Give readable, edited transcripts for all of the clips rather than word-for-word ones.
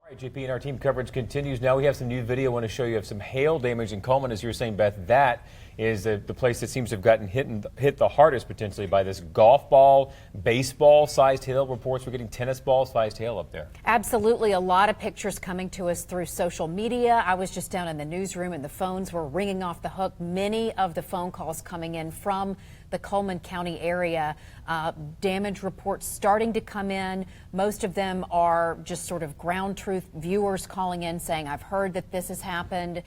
All right, JP, and our team coverage continues. Now we have some new video I want to show you of some hail damage in Coleman. As you were saying, Beth, that is the place that seems to have gotten hit the hardest potentially by this golf ball, baseball-sized hail. Reports we're getting tennis ball-sized hail up there. Absolutely. A lot of pictures coming to us through social media. I was just down in the newsroom and the phones were ringing off the hook. Many of the phone calls coming in from the Coleman County area. Damage reports starting to come in. Most of them are just sort of ground truth viewers calling in saying, I've heard that this has happened.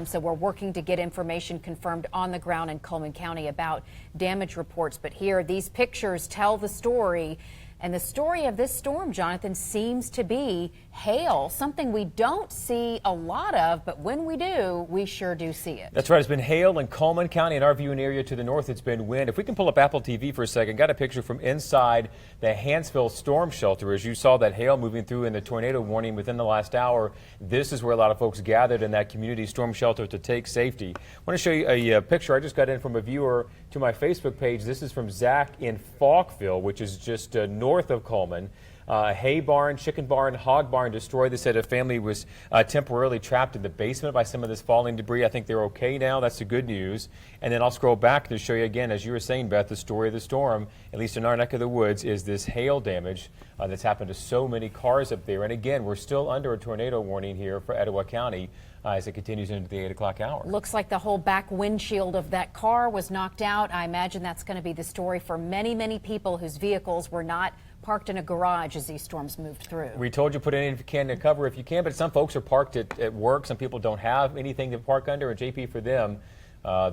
So we're working to get information confirmed on the ground in Coleman County about damage reports. But here, these pictures tell the story. And the story of this storm, Jonathan, seems to be hail, something we don't see a lot of, but when we do, we sure do see it. That's right. It's been hail in Coleman County. In our viewing area to the north, it's been wind. If we can pull up Apple TV for a second, got a picture from inside the Hansville storm shelter. As you saw that hail moving through in the tornado warning within the last hour, this is where a lot of folks gathered in that community storm shelter to take safety. I want to show you a picture I just got in from a viewer to my Facebook page. This is from Zach in Falkville, which is just north of Coleman. Hay barn, chicken barn, hog barn destroyed. They said a family was temporarily trapped in the basement by some of this falling debris. I think they're okay now. That's the good news. And then I'll scroll back to show you again, as you were saying, Beth, the story of the storm, at least in our neck of the woods, is this hail damage that's happened to so many cars up there. And again, we're still under a tornado warning here for Etowah County as it continues into the 8 o'clock hour. Looks like the whole back windshield of that car was knocked out. I imagine that's going to be the story for many, many people whose vehicles were not parked in a garage as these storms moved through. We told you put it in if you can to cover if you can, but some folks are parked at work. Some people don't have anything to park under, and JP, for them,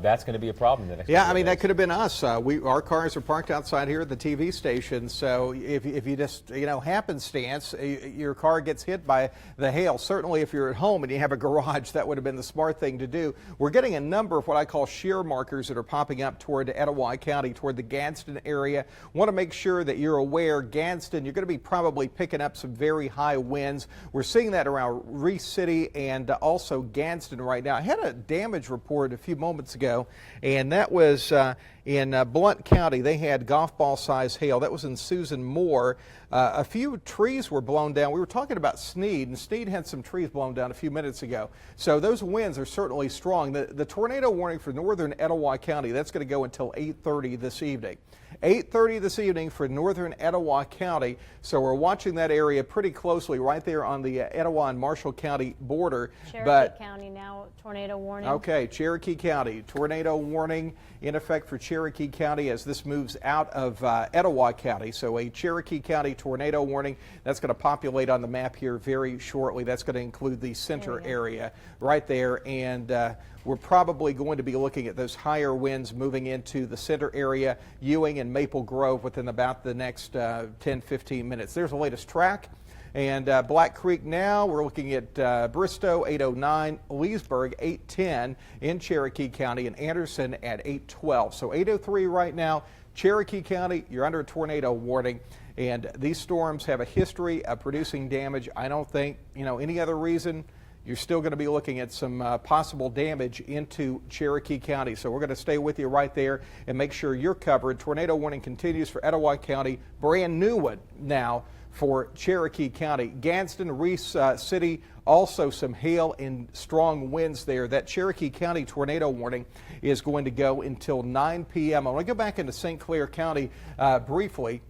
that's going to be a problem the next Yeah, I mean, that could have been us. Our cars are parked outside here at the TV station, so if you just, happenstance, your car gets hit by the hail. Certainly if you're at home and you have a garage, that would have been the smart thing to do. We're getting a number of what I call shear markers that are popping up toward Etowah County, toward the Gadsden area. Want to make sure that you're aware, Gadsden, you're going to be probably picking up some very high winds. We're seeing that around Reese City and also Gadsden right now. I had a damage report a few moments ago, and that was in Blount County. They had golf ball size hail. That was in Susan Moore. A few trees were blown down. We were talking about Sneed, and Sneed had some trees blown down a few minutes ago. So those winds are certainly strong. The tornado warning for northern Etowah County, that's going to go until 8:30 this evening. 8:30 this evening for northern Etowah County. So we're watching that area pretty closely right there on the Etowah and Marshall County border. Cherokee County now tornado warning. Okay, Cherokee County tornado warning in effect for Cherokee County as this moves out of Etowah County. So a Cherokee County tornado warning that's going to populate on the map here very shortly. That's going to include the center area right there, and we're probably going to be looking at those higher winds moving into the center area, Ewing and Maple Grove within about the next 10-15 minutes. There's the latest track. And Black Creek now, we're looking at Bristow 809, Leesburg 810 in Cherokee County, and Anderson at 812. So 803 right now, Cherokee County, you're under a tornado warning. And these storms have a history of producing damage. I don't think, any other reason. You're still going to be looking at some possible damage into Cherokee County. So we're going to stay with you right there and make sure you're covered. Tornado warning continues for Etowah County. Brand new one now for Cherokee County. Gadsden, Reese City, also some hail and strong winds there. That Cherokee County tornado warning is going to go until 9 p.m. I want to go back into St. Clair County briefly,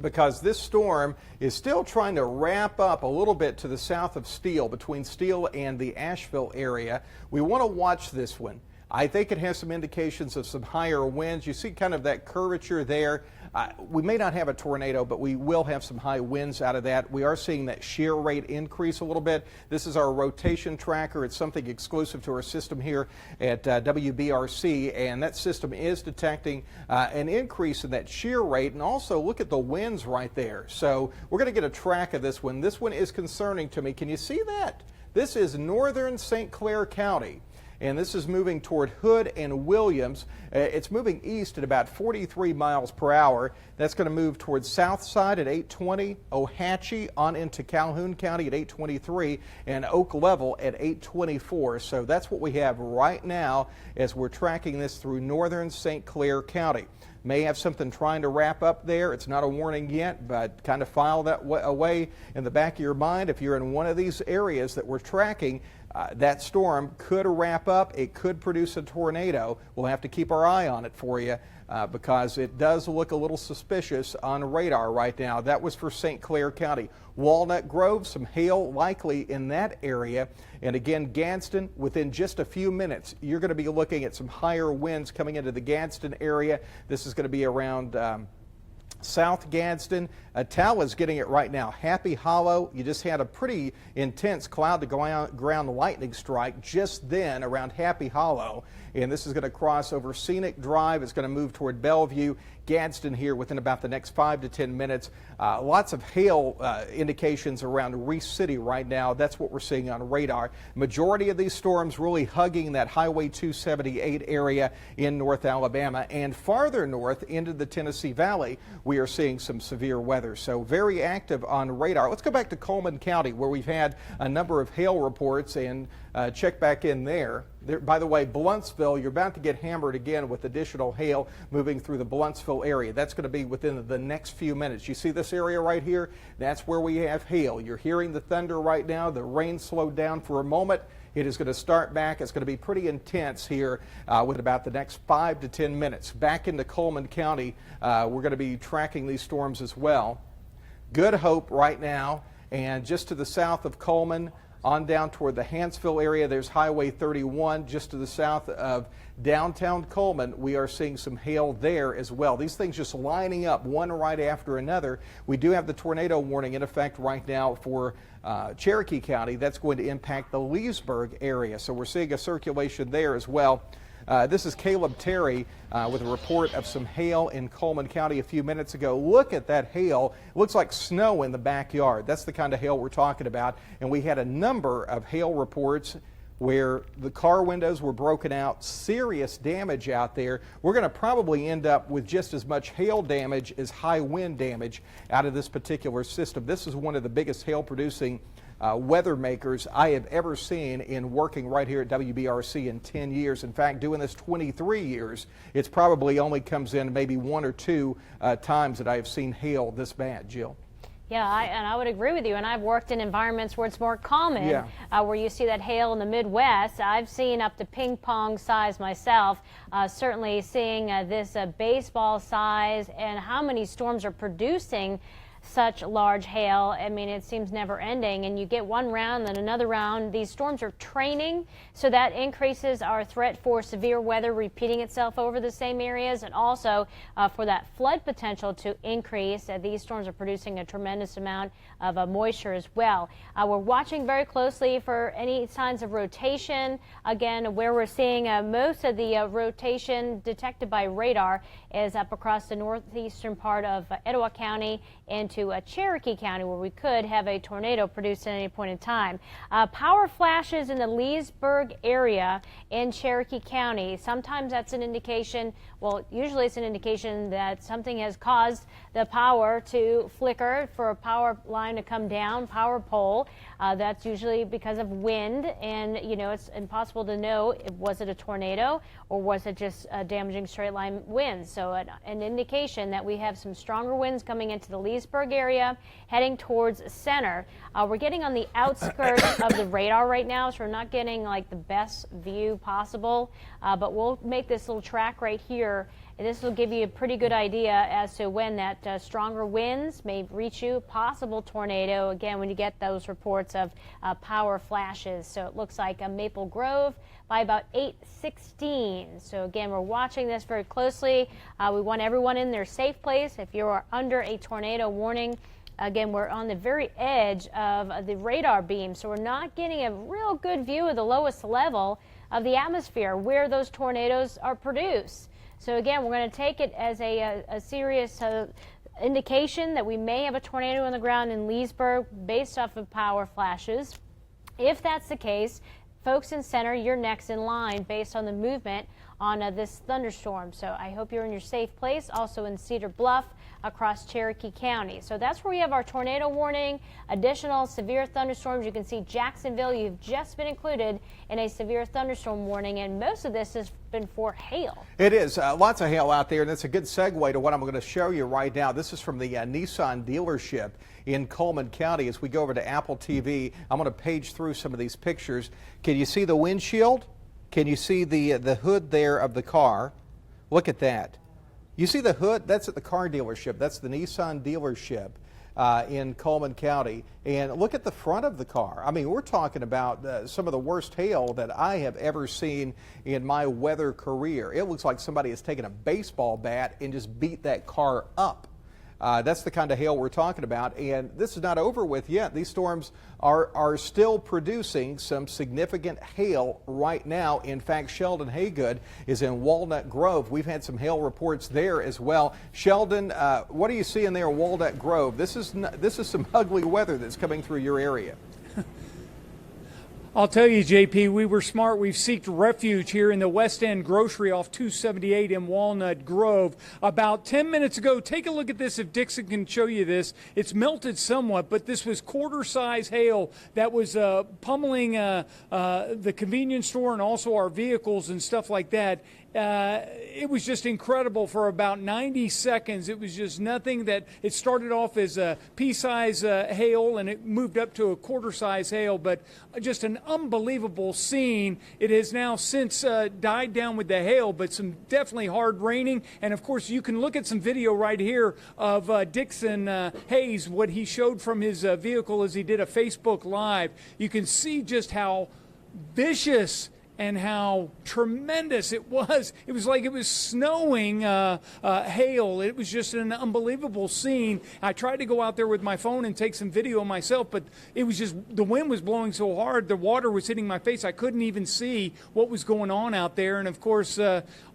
because this storm is still trying to wrap up a little bit to the south of Steele, between Steele and the Asheville area. We want to watch this one. I think it has some indications of some higher winds. You see kind of that curvature there. We may not have a tornado, but we will have some high winds out of that. We are seeing that shear rate increase a little bit. This is our rotation tracker. It's something exclusive to our system here at WBRC, and that system is detecting an increase in that shear rate. And also look at the winds right there. So we're going to get a track of this one. This one is concerning to me. Can you see that? This is northern St. Clair County, and this is moving toward Hood and Williams. It's moving east at about 43 miles per hour. That's going to move towards south side at 820, Hacci on into Calhoun County at 823, and Oak Level at 824. So that's what we have right now as we're tracking this through northern St. Clair County. may have something trying to wrap up there. It's not a warning yet, but kind of file that away in the back of your mind. If you're in one of these areas that we're tracking, that storm could wrap up. It could produce a tornado. We'll have to keep our eye on it for you because it does look a little suspicious on radar right now. That was for St. Clair County. Walnut Grove, some hail likely in that area. And again, Gadsden, within just a few minutes, you're going to be looking at some higher winds coming into the Gadsden area. This is going to be around South Gadsden. Tala's getting it right now. Happy Hollow, you just had a pretty intense cloud to ground lightning strike just then around Happy Hollow. And this is going to cross over Scenic Drive. It's going to move toward Bellevue. Gadsden here within about the next 5 to 10 minutes. Lots of hail indications around Reese City right now. That's what we're seeing on radar. Majority of these storms really hugging that Highway 278 area in North Alabama, and farther north into the Tennessee Valley, we are seeing some severe weather. So very active on radar. Let's go back to Coleman County, where we've had a number of hail reports, and check back in there. By the way, Bluntsville, you're about to get hammered again with additional hail moving through the Bluntsville area. That's going to be within the next few minutes. You see this area right here? That's where we have hail. You're hearing the thunder right now. The rain slowed down for a moment. It is going to start back. It's going to be pretty intense here with about the next 5 to 10 minutes. Back into Coleman County, we're going to be tracking these storms as well. Good Hope right now, and just to the south of Coleman, on down toward the Hanceville area, there's Highway 31. Just to the south of downtown Coleman, we are seeing some hail there as well. These things just lining up one right after another. We do have the tornado warning in effect right now for Cherokee County. That's going to impact the Leesburg area, so we're seeing a circulation there as well. This is Caleb Terry with a report of some hail in Coleman County a few minutes ago. Look at that hail. It looks like snow in the backyard. That's the kind of hail we're talking about. And we had a number of hail reports where the car windows were broken out, serious damage out there. We're going to probably end up with just as much hail damage as high wind damage out of this particular system. This is one of the biggest hail producing weather makers I have ever seen in working right here at WBRC in 10 years. In fact, doing this 23 years, it's probably only comes in maybe 1 or 2 times that I have seen hail this bad. Jill? Yeah, and I would agree with you. And I've worked in environments where it's more common, where you see that hail in the Midwest. I've seen up to ping pong size myself, certainly seeing this baseball size, and how many storms are producing such large hail. I mean, it seems never ending, and you get one round, then another round. These storms are training, so that increases our threat for severe weather repeating itself over the same areas, and also for that flood potential to increase. These storms are producing a tremendous amount of moisture as well. We're watching very closely for any signs of rotation. Again, where we're seeing most of the rotation detected by radar is up across the northeastern part of Etowah County into Cherokee County, where we could have a tornado produced at any point in time. Power flashes in the Leesburg area in Cherokee County. Sometimes that's an indication, well, usually it's an indication that something has caused the power to flicker, for a power line to come down, power pole. That's usually because of wind, and you know, it's impossible to know if was it a tornado or was it just damaging straight line winds. So an indication that we have some stronger winds coming into the Leesburg area, heading towards center. We're getting on the outskirts of the radar right now, so we're not getting like the best view possible, but we'll make this little track right here. And this will give you a pretty good idea as to when that stronger winds may reach you, possible tornado, again, when you get those reports of power flashes. So it looks like a Maple Grove by about 8:16. So again, we're watching this very closely. We want everyone in their safe place. If you are under a tornado warning, again, we're on the very edge of the radar beam, so we're not getting a real good view of the lowest level of the atmosphere where those tornadoes are produced. So again, we're going to take it as a serious indication that we may have a tornado on the ground in Leesburg based off of power flashes. If that's the case, folks in center, you're next in line based on the movement on this thunderstorm. So I hope you're in your safe place, also in Cedar Bluff across Cherokee County. So that's where we have our tornado warning, additional severe thunderstorms. You can see Jacksonville, you've just been included in a severe thunderstorm warning, and most of this has been for hail. It is. Lots of hail out there, and it's a good segue to what I'm going to show you right now. This is from the Nissan dealership in Coleman County. As we go over to Apple TV, I'm going to page through some of these pictures. Can you see the windshield? Can you see the hood there of the car? Look at that. You see the hood? That's at the car dealership. That's the Nissan dealership in Coleman County. And look at the front of the car. I mean, we're talking about some of the worst hail that I have ever seen in my weather career. It looks like somebody has taken a baseball bat and just beat that car up. That's the kind of hail we're talking about, and this is not over with yet. These storms are still producing some significant hail right now. In fact, Sheldon Haygood is in Walnut Grove. We've had some hail reports there as well. Sheldon, what are you seeing there in Walnut Grove? This is some ugly weather that's coming through your area. I'll tell you, JP, we were smart. We've sought refuge here in the West End Grocery off 278 in Walnut Grove. About 10 minutes ago, take a look at this if Dixon can show you this. It's melted somewhat, but this was quarter-size hail that was pummeling the convenience store and also our vehicles and stuff like that. It was just incredible for about 90 seconds. It was just nothing that it started off as a pea-size hail and it moved up to a quarter-size hail, but just an unbelievable scene. It has now since died down with the hail, but some definitely hard raining. And of course, you can look at some video right here of Dixon Hayes, what he showed from his vehicle as he did a Facebook Live. You can see just how vicious and how tremendous it was. It was like it was snowing hail. It was just an unbelievable scene. I tried to go out there with my phone and take some video myself, but it was just, the wind was blowing so hard, the water was hitting my face. I couldn't even see what was going on out there. And of course,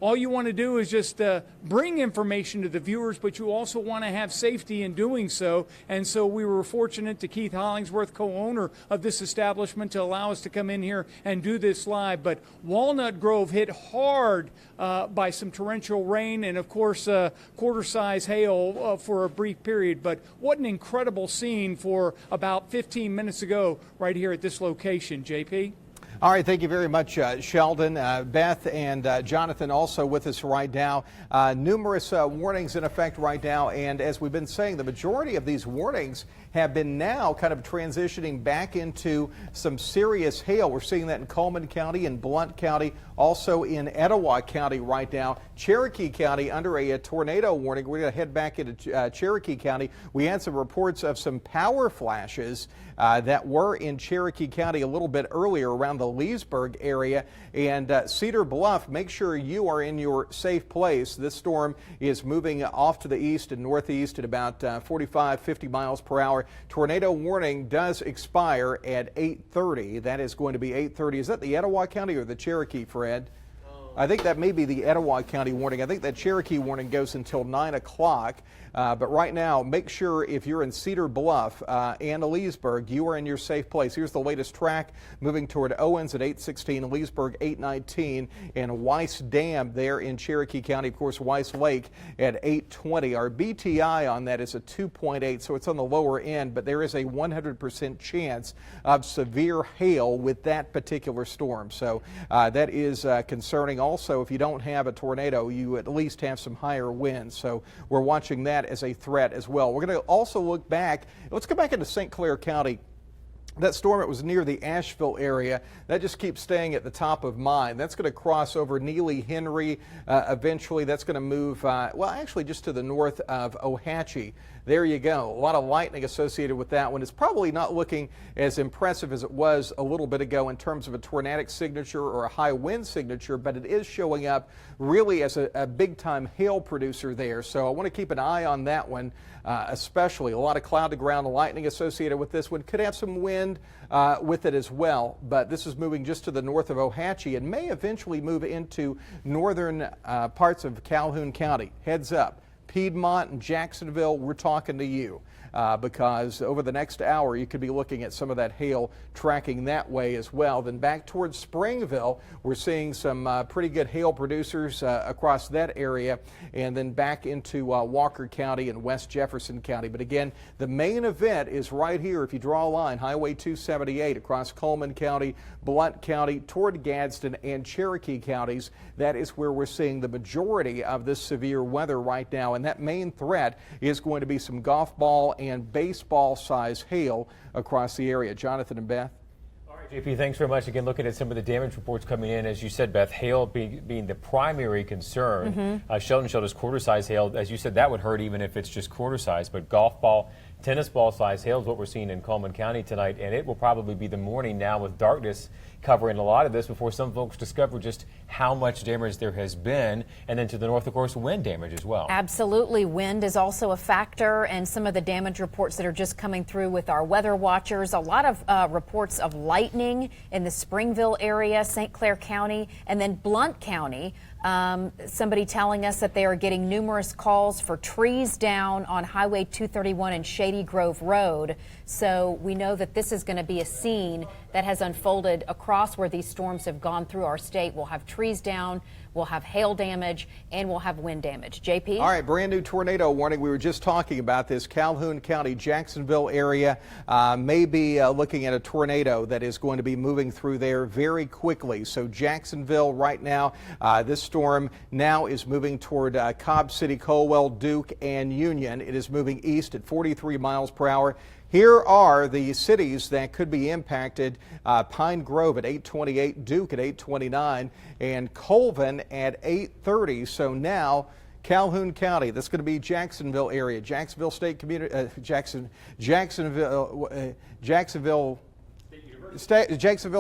all you want to do is just bring information to the viewers, but you also want to have safety in doing so. And so we were fortunate to Keith Hollingsworth, co-owner of this establishment, to allow us to come in here and do this live. But Walnut Grove hit hard by some torrential rain and, of course, quarter-size hail for a brief period. But what an incredible scene for about 15 minutes ago right here at this location, JP. All right, thank you very much, Sheldon. Beth and Jonathan also with us right now. Numerous warnings in effect right now, and as we've been saying, the majority of these warnings have been now kind of transitioning back into some serious hail. We're seeing that in Coleman County and Blount County, also in Etowah County right now. Cherokee County under a tornado warning. We're going to head back into Cherokee County. We had some reports of some power flashes that were in Cherokee County a little bit earlier around the Leesburg area. And Cedar Bluff, make sure you are in your safe place. This storm is moving off to the east and northeast at about 45, 50 miles per hour. Tornado warning does expire at 8:30. That is going to be 8:30. Is that the Etowah County or the Cherokee, Fred? I think that may be the Etowah County warning. I think that Cherokee warning goes until 9 o'clock. But right now, make sure if you're in Cedar Bluff and Leesburg, you are in your safe place. Here's the latest track moving toward Owens at 8:16, Leesburg 8:19, and Weiss Dam there in Cherokee County. Of course, Weiss Lake at 8:20. Our BTI on that is a 2.8, so it's on the lower end, but there is a 100% chance of severe hail with that particular storm. So that is concerning. Also, if you don't have a tornado, you at least have some higher winds. So we're watching that as a threat as well. We're going to also look back. Let's go back into St. Clair County. That storm, it was near the Asheville area. That just keeps staying at the top of mind. That's going to cross over Neely Henry eventually. That's going to move, well, actually just to the north of Hacci. There you go. A lot of lightning associated with that one. It's probably not looking as impressive as it was a little bit ago in terms of a tornadic signature or a high wind signature, but it is showing up really as a big-time hail producer there. So I want to keep an eye on that one, especially. A lot of cloud-to-ground lightning associated with this one. Could have some wind with it as well, but this is moving just to the north of Hacci and may eventually move into northern parts of Calhoun County. Heads up. Piedmont and Jacksonville, we're talking to you. because over the next hour you could be looking at some of that hail tracking that way as well. Then back towards Springville, we're seeing some pretty good hail producers across that area, and then back into Walker County and West Jefferson County. But again, the main event is right here. If you draw a line, Highway 278 across Coleman County, Blount County, toward Gadsden and Cherokee counties. That is where we're seeing the majority of this severe weather right now, and that main threat is going to be some golf ball and baseball size hail across the area. Jonathan and Beth. JP, thanks very much. Again, looking at some of the damage reports coming in, as you said, Beth, hail being the primary concern. Sheldon showed us quarter-size hail. As you said, that would hurt even if it's just quarter-size, but golf ball, tennis ball size hail is what we're seeing in Coleman County tonight, and it will probably be the morning now with darkness covering a lot of this before some folks discover just how much damage there has been. And then to the north, of course, wind damage as well. Absolutely. Wind is also a factor, and some of the damage reports that are just coming through with our weather watchers. A lot of reports of lightning in the Springville area, St. Clair County, and then Blount County. Somebody telling us that they are getting numerous calls for trees down on Highway 231 and Shady Grove Road. So we know that this is going to be a scene that has unfolded across where these storms have gone through our state. We'll have trees down, we'll have hail damage, and we'll have wind damage. JP? All right, brand new tornado warning. We were just talking about this. Calhoun County, Jacksonville area may be looking at a tornado that is going to be moving through there very quickly. So Jacksonville right now, this storm now is moving toward Cobb City, Colwell, Duke, and Union. It is moving east at 43 miles per hour. Here are the cities that could be impacted. Pine Grove at 828, Duke at 829, and Colvin at 830. So now Calhoun County, that's going to be Jacksonville area, Jacksonville State Jacksonville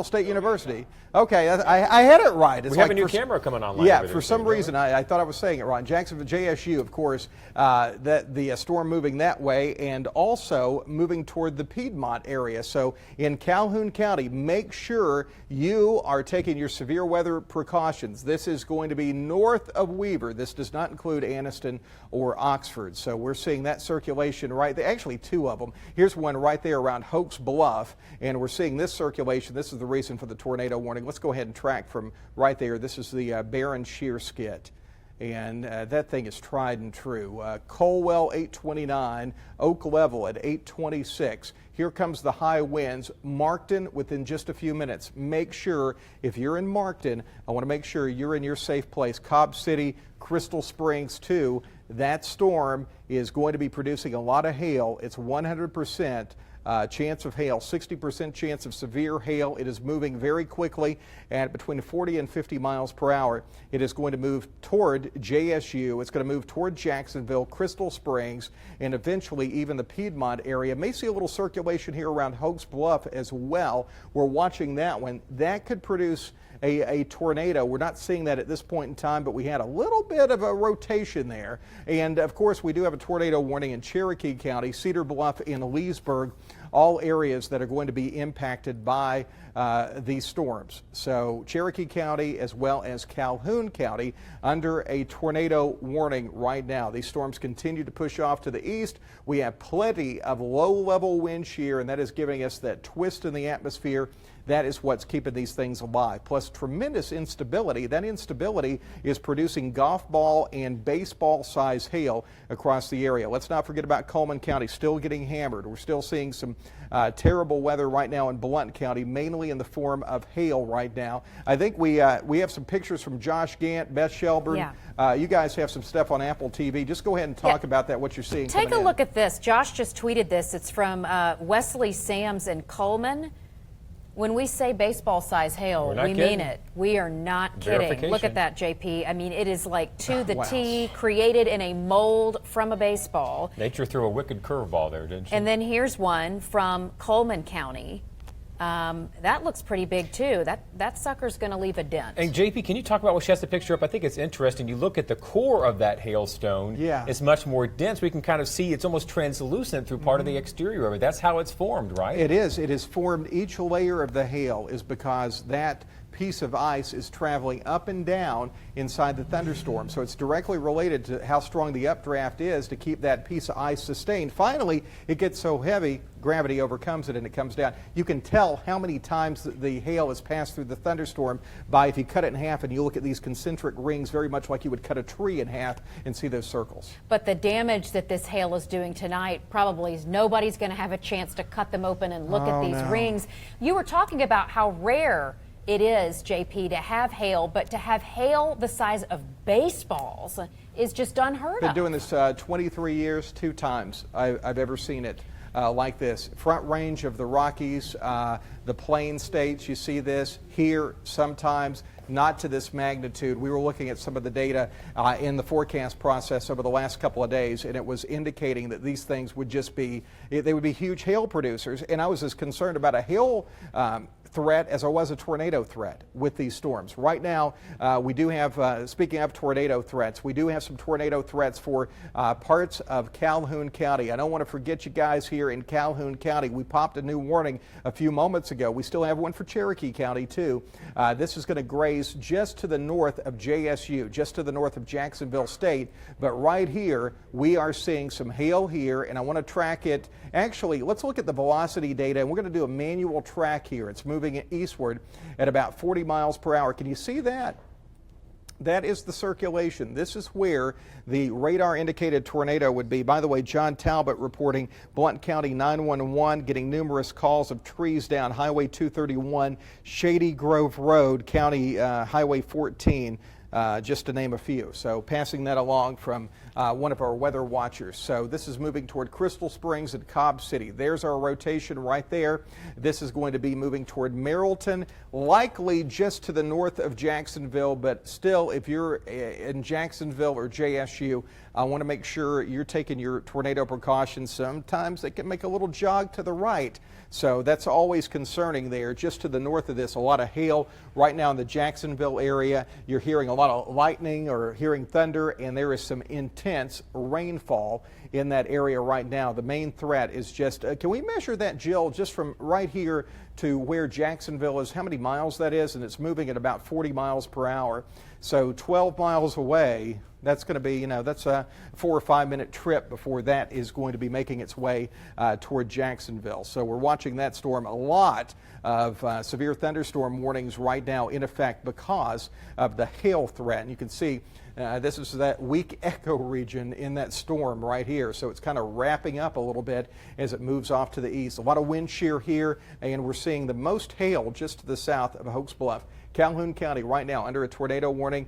State University. Okay, I had it right. We have a new camera coming online. Yeah, for some reason I thought I was saying it wrong. Jacksonville, JSU, of course, that the storm moving that way and also moving toward the Piedmont area. So in Calhoun County, make sure you are taking your severe weather precautions. This is going to be north of Weaver. This does not include Anniston or Oxford. So we're seeing that circulation right there. Actually, two of them. Here's one right there around Hoax Bluff, and we're seeing this circulation. This is the reason for the tornado warning. Let's go ahead and track from right there. This is the Barron Shear Skit, and that thing is tried and true. Colwell 829, Oak Level at 826. Here comes the high winds. Markton within just a few minutes. Make sure if you're in Markton, I want to make sure you're in your safe place. Cobb City, Crystal Springs too. That storm is going to be producing a lot of hail. It's 100%. Chance of hail, 60% chance of severe hail. It is moving very quickly at between 40 and 50 miles per hour. It is going to move toward JSU. It's going to move toward Jacksonville, Crystal Springs, and eventually even the Piedmont area. May see a little circulation here around Hoax Bluff as well. We're watching that one. That could produce a tornado. We're not seeing that at this point in time, but we had a little bit of a rotation there. And of course, we do have a tornado warning in Cherokee County, Cedar Bluff, and Leesburg, all areas that are going to be impacted by these storms. So Cherokee County as well as Calhoun County under a tornado warning right now. These storms continue to push off to the east. We have plenty of low-level wind shear, and that is giving us that twist in the atmosphere. That is what's keeping these things alive. Plus tremendous instability. That instability is producing golf ball and baseball size hail across the area. Let's not forget about Coleman County still getting hammered. We're still seeing some terrible weather right now in Blount County, mainly in the form of hail right now. I think we have some pictures from Josh Gant, Beth Shelburne. Yeah. You guys have some stuff on Apple TV. Just go ahead and talk about that, what you're seeing. Take a look at this. Josh just tweeted this. It's from Wesley Sams in Coleman. When we say baseball size hail, we mean it. We are not kidding. Look at that, JP. I mean, it is like to the T, created in a mold from a baseball. Nature threw a wicked curveball there, didn't she? And then here's one from Coleman County. That looks pretty big too. That sucker's going to leave a dent. And JP, can you talk about what she has the picture up? I think it's interesting. You look at the core of that hailstone. Yeah. It's much more dense. We can kind of see it's almost translucent through part of the exterior of it. That's how it's formed, right? It is. It is formed. Each layer of the hail is because that piece of ice is traveling up and down inside the thunderstorm. So it's directly related to how strong the updraft is to keep that piece of ice sustained. Finally, it gets so heavy, gravity overcomes it and it comes down. You can tell how many times the hail has passed through the thunderstorm by if you cut it in half and you look at these concentric rings, very much like you would cut a tree in half and see those circles. But the damage that this hail is doing tonight, probably nobody's going to have a chance to cut them open and look at these rings. You were talking about how rare it is, JP, to have hail, but to have hail the size of baseballs is just unheard of. Been doing this 23 years, 2 times I've ever seen it like this. Front range of the Rockies, the Plain States, you see this here sometimes, not to this magnitude. We were looking at some of the data in the forecast process over the last couple of days, and it was indicating that these things would just be, they would be huge hail producers. And I was as concerned about a hail threat as I was a tornado threat with these storms. Right now, we do have, speaking of tornado threats, we do have some tornado threats for parts of Calhoun County. I don't want to forget you guys here in Calhoun County. We popped a new warning a few moments ago. We still have one for Cherokee County too. This is going to graze just to the north of JSU, just to the north of Jacksonville State. But right here, we are seeing some hail here, and I want to track it. Actually, let's look at the velocity data, and we're going to do a manual track here. It's moving eastward at about 40 miles per hour. Can you see that? That is the circulation. This is where the radar indicated tornado would be. By the way, John Talbot reporting Blount County 911, getting numerous calls of trees down Highway 231, Shady Grove Road, County Highway 14. Just to name a few. So passing that along from one of our weather watchers. So this is moving toward Crystal Springs and Cobb City. There's our rotation right there. This is going to be moving toward Merrillton, likely just to the north of Jacksonville, but still, if you're in Jacksonville or JSU, I want to make sure you're taking your tornado precautions. Sometimes they can make a little jog to the right. So that's always concerning there. Just to the north of this, a lot of hail right now in the Jacksonville area. You're hearing a lot of lightning or hearing thunder, and there is some intense rainfall in that area right now. The main threat is just, can we measure that, Jill, just from right here to where Jacksonville is, how many miles that is? And it's moving at about 40 miles per hour. So 12 miles away, that's going to be, that's a 4 or 5 minute trip before that is going to be making its way toward Jacksonville. So we're watching that storm. A lot of severe thunderstorm warnings right now in effect because of the hail threat. And you can see this is that weak echo region in that storm right here. So it's kind of wrapping up a little bit as it moves off to the east. A lot of wind shear here, and we're seeing the most hail just to the south of Oaks Bluff. Calhoun County right now under a tornado warning.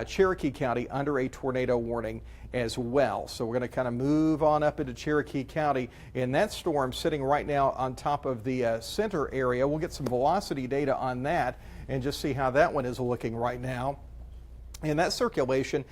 Cherokee County under a tornado warning as well. So we're going to kind of move on up into Cherokee County, and that storm sitting right now on top of the center area. We'll get some velocity data on that and just see how that one is looking right now. And that circulation,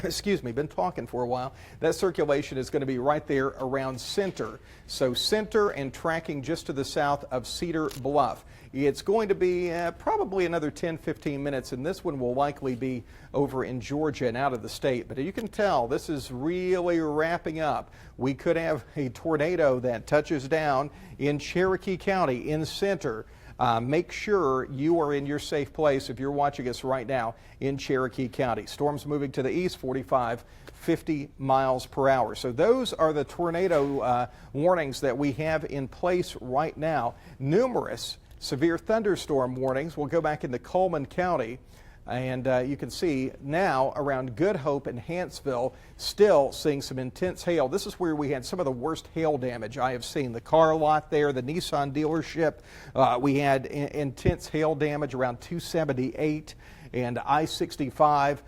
excuse me, been talking for a while, that circulation is going to be right there around center. So center and tracking just to the south of Cedar Bluff. It's going to be probably another 10-15 minutes, and this one will likely be over in Georgia and out of the state. But you can tell this is really wrapping up. We could have a tornado that touches down in Cherokee County in center. Make sure you are in your safe place if you're watching us right now in Cherokee County. Storms moving to the east, 45, 50 miles per hour. So those are the tornado warnings that we have in place right now. Numerous severe thunderstorm warnings. We'll go back into Coleman County. And you can see now around Good Hope and Hanceville, still seeing some intense hail. This is where we had some of the worst hail damage I have seen. The car lot there, the Nissan dealership, we had intense hail damage around 278 and I-65.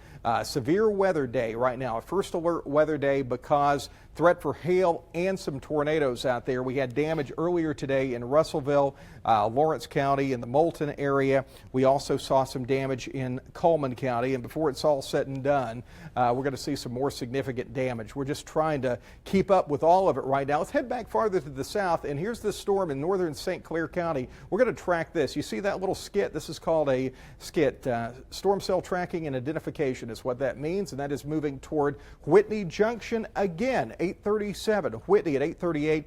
Severe weather day right now, a first alert weather day because threat for hail and some tornadoes out there. We had damage earlier today in Russellville, Lawrence County, in the Moulton area. We also saw some damage in Coleman County, and before it's all said and done, we're going to see some more significant damage. We're just trying to keep up with all of it right now. Let's head back farther to the south, and here's this storm in northern St. Clair County. We're going to track this. You see that little skit? This is called a skit, storm cell tracking and identification. direction is what that means, and that is moving toward Whitney Junction again, 837, Whitney at 838,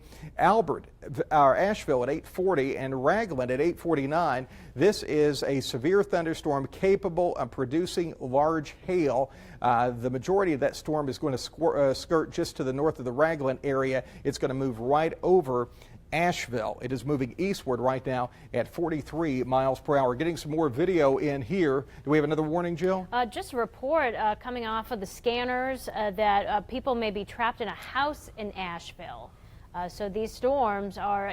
Asheville at 840, and Ragland at 849. This is a severe thunderstorm capable of producing large hail. The majority of that storm is going to skirt just to the north of the Ragland area. It's going to move right over Asheville. It is moving eastward right now at 43 miles per hour. Getting some more video in here. Do we have another warning, Jill? Just a report coming off of the scanners that people may be trapped in a house in Asheville. So these storms are,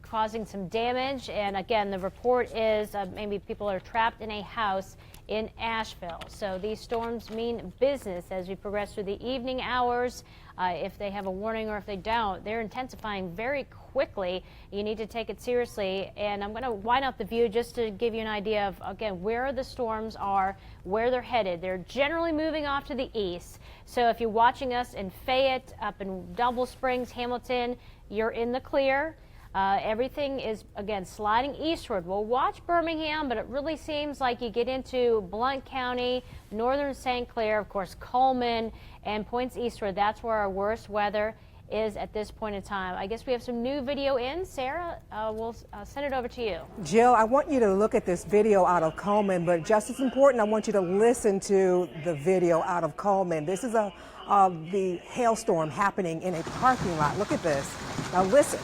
causing some damage. And again, the report is maybe people are trapped in a house in Asheville. So these storms mean business as we progress through the evening hours. If they have a warning or if they don't, they're intensifying very quickly. You need to take it seriously. And I'm going to widen out the view just to give you an idea of, again, where the storms are, where they're headed. They're generally moving off to the east. So if you're watching us in Fayette, up in Double Springs, Hamilton, you're in the clear. Everything is, again, sliding eastward. We'll watch Birmingham, but it really seems like you get into Blount County, northern St. Clair, of course, Coleman, and points eastward. That's where our worst weather is at this point in time. I guess we have some new video in. Sarah, we'll send it over to you. Jill, I want you to look at this video out of Coleman, but just as important, I want you to listen to the video out of Coleman. This is the hailstorm happening in a parking lot. Look at this. Now listen.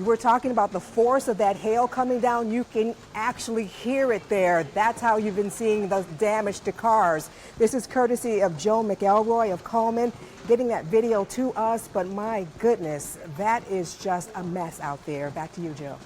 We're talking about the force of that hail coming down. You can actually hear it there. That's how you've been seeing the damage to cars. This is courtesy of Joe McElroy of Coleman getting that video to us. But my goodness, that is just a mess out there. Back to you, Joe.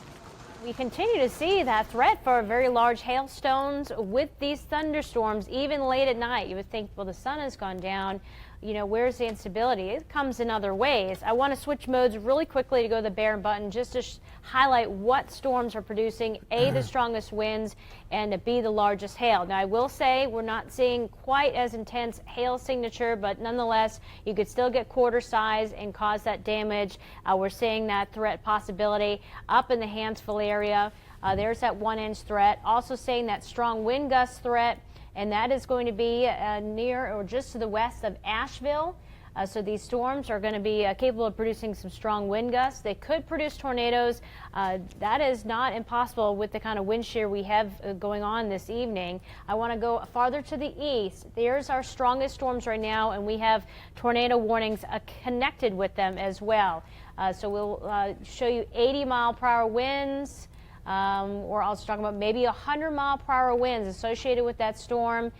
We continue to see that threat for very large hailstones with these thunderstorms, even late at night. You would think, well, the sun has gone down. Where's the instability? It comes in other ways. I want to switch modes really quickly to go to the bear button just to highlight what storms are producing, A, the strongest winds, and B, the largest hail. Now, I will say we're not seeing quite as intense hail signature, but nonetheless, you could still get quarter size and cause that damage. We're seeing that threat possibility up in the Hansville area. There's that 1-inch threat. Also seeing that strong wind gust threat. And that is going to be near or just to the west of Asheville. So these storms are going to be capable of producing some strong wind gusts. They could produce tornadoes. That is not impossible with the kind of wind shear we have going on this evening. I want to go farther to the east. There's our strongest storms right now, and we have tornado warnings connected with them as well. So we'll show you 80-mile-per-hour winds. We're also talking about maybe 100-mile-per-hour winds associated with that storm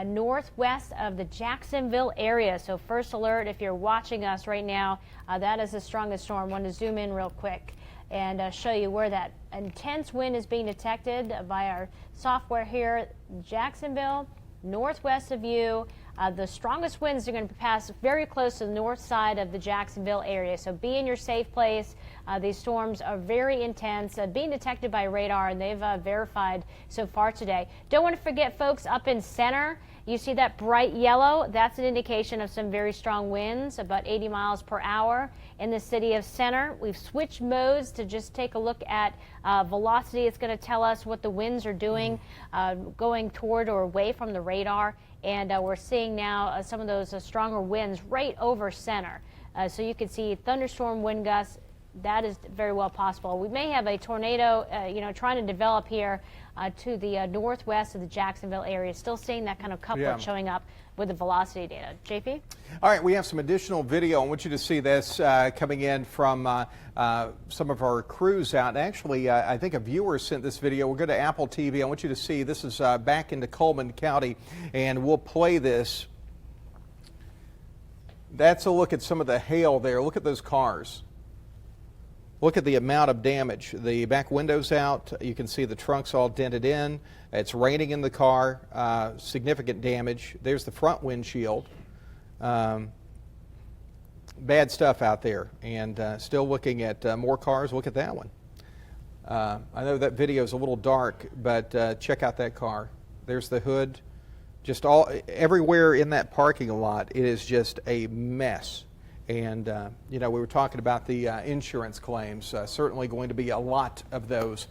northwest of the Jacksonville area. So first alert, if you're watching us right now, that is the strongest storm. I want to zoom in real quick and show you where that intense wind is being detected by our software here. Jacksonville, northwest of you. The strongest winds are going to pass very close to the north side of the Jacksonville area. So be in your safe place. These storms are very intense, being detected by radar, and they've verified so far today. Don't want to forget, folks, up in center, you see that bright yellow. That's an indication of some very strong winds, about 80 miles per hour in the city of Center. We've switched modes to just take a look at velocity. It's going to tell us what the winds are doing, going toward or away from the radar. And we're seeing now some of those stronger winds right over Center. So you can see thunderstorm wind gusts. That is very well possible. We may have a tornado, trying to develop here to the northwest of the Jacksonville area. Still seeing that kind of couplet showing up with the velocity data. JP? All right, we have some additional video. I want you to see this coming in from some of our crews out. And actually, I think a viewer sent this video. We'll go to Apple TV. I want you to see this is back into Coleman County, and we'll play this. That's a look at some of the hail there. Look at those cars. Look at the amount of damage. The back window's out. You can see the trunks all dented in. It's raining in the car. Significant damage. There's the front windshield. Bad stuff out there. And still looking at more cars. Look at that one. I know that video is a little dark, but check out that car. There's the hood. Just everywhere in that parking lot, it is just a mess. And, we were talking about the insurance claims. Certainly going to be a lot of those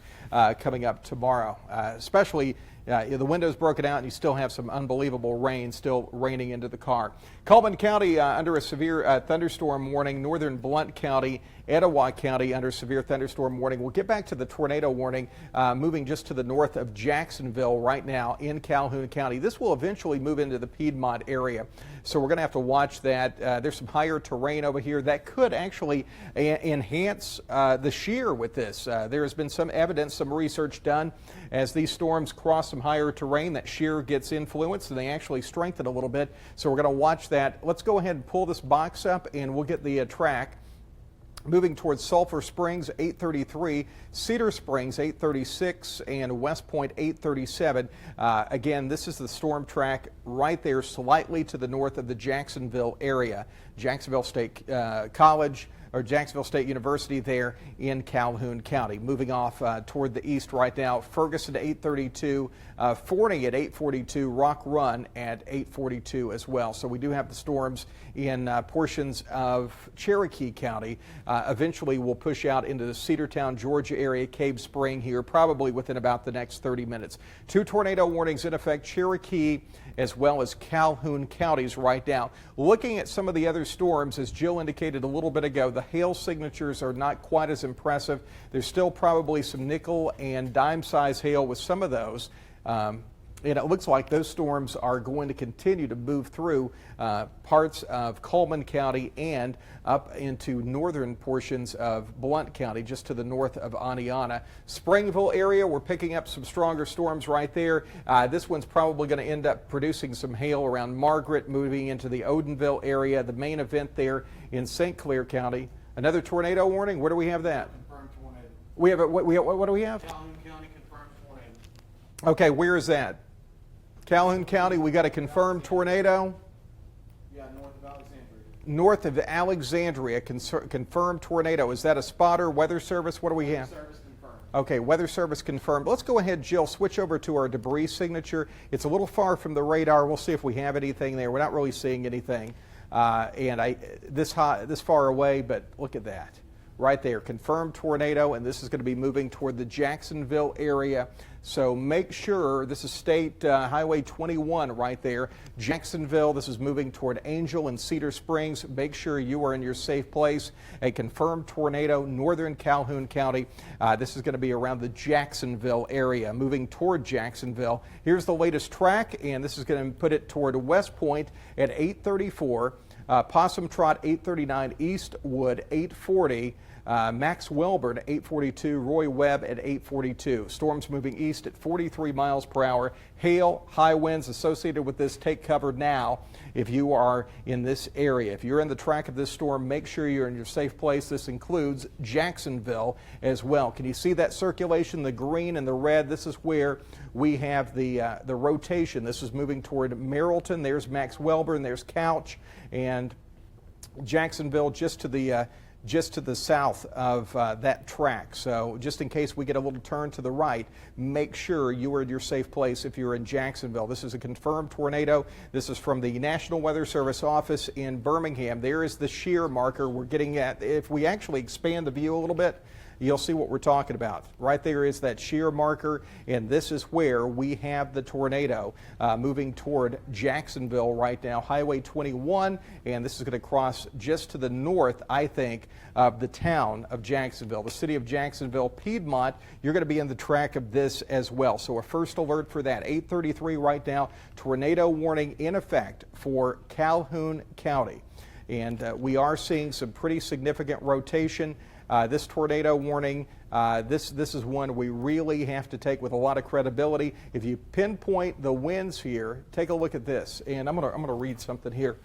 coming up tomorrow, especially the window's broken out and you still have some unbelievable rain still raining into the car. Coleman County under a severe thunderstorm warning. Northern Blount County, Etowah County under severe thunderstorm warning. We'll get back to the tornado warning moving just to the north of Jacksonville right now in Calhoun County. This will eventually move into the Piedmont area, so we're going to have to watch that. There's some higher terrain over here that could actually enhance the shear with this. There has been some evidence, some research done as these storms cross some higher terrain, that shear gets influenced and they actually strengthen a little bit. So we're going to watch that. Let's go ahead and pull this box up and we'll get the track. Moving towards Sulphur Springs, 833, Cedar Springs, 836, and West Point, 837. Again, this is the storm track right there, slightly to the north of the Jacksonville area. Jacksonville State College, or Jacksonville State University there in Calhoun County. Moving off toward the east right now, Ferguson at 832, Forney at 842, Rock Run at 842 as well. So we do have the storms in portions of Cherokee County. Eventually we'll push out into the Cedartown, Georgia area, Cave Spring here, probably within about the next 30 minutes. 2 tornado warnings in effect, Cherokee as well as Calhoun counties right now. Looking at some of the other storms, as Jill indicated a little bit ago, the hail signatures are not quite as impressive. There's still probably some nickel and dime size hail with some of those. And it looks like those storms are going to continue to move through parts of Coleman County and up into northern portions of Blount County, just to the north of Aniana. Springville area, we're picking up some stronger storms right there. This one's probably going to end up producing some hail around Margaret, moving into the Odenville area. The main event there in St. Clair County. Another tornado warning. Where do we have that? Confirmed tornado. We have what do we have? Calhoun County confirmed tornado. Okay, where is that? Calhoun County, we got a confirmed tornado. Yeah, north of Alexandria. North of Alexandria, confirmed tornado. Is that a spotter, weather service? What do we have? Service confirmed. Okay, weather service confirmed. Let's go ahead, Jill, switch over to our debris signature. It's a little far from the radar. We'll see if we have anything there. We're not really seeing anything. This far away, but look at that. Right there, confirmed tornado, and this is going to be moving toward the Jacksonville area. So make sure, this is State Highway 21 right there. Jacksonville, this is moving toward Angel and Cedar Springs. Make sure you are in your safe place. A confirmed tornado, northern Calhoun County. This is going to be around the Jacksonville area, moving toward Jacksonville. Here's the latest track, and this is going to put it toward West Point at 834. Possum Trot 839, Eastwood 840, Max Welborn 842, Roy Webb at 842. Storms moving east at 43 miles per hour. Hail, high winds associated with this. Take cover now if you are in this area. If you're in the track of this storm, make sure you're in your safe place. This includes Jacksonville as well. Can you see that circulation, the green and the red? This is where we have the rotation. This is moving toward Merrillton. There's Max Welborn. There's Couch and Jacksonville just to the south of that track. So just in case we get a little turn to the right, make sure you are in your safe place if you're in Jacksonville. This is a confirmed tornado. This is from the National Weather Service office in Birmingham. There is the shear marker we're getting at. If we actually expand the view a little bit, you'll see what we're talking about. Right there is that shear marker, and this is where we have the tornado moving toward Jacksonville right now, Highway 21, and this is going to cross just to the north, I think, of the town of Jacksonville. The city of Jacksonville, Piedmont, you're going to be in the track of this as well. So a first alert for that, 8:33 right now, tornado warning in effect for Calhoun County. And we are seeing some pretty significant rotation. This tornado warning, this is one we really have to take with a lot of credibility. If you pinpoint the winds here, take a look at this, and I'm gonna read something here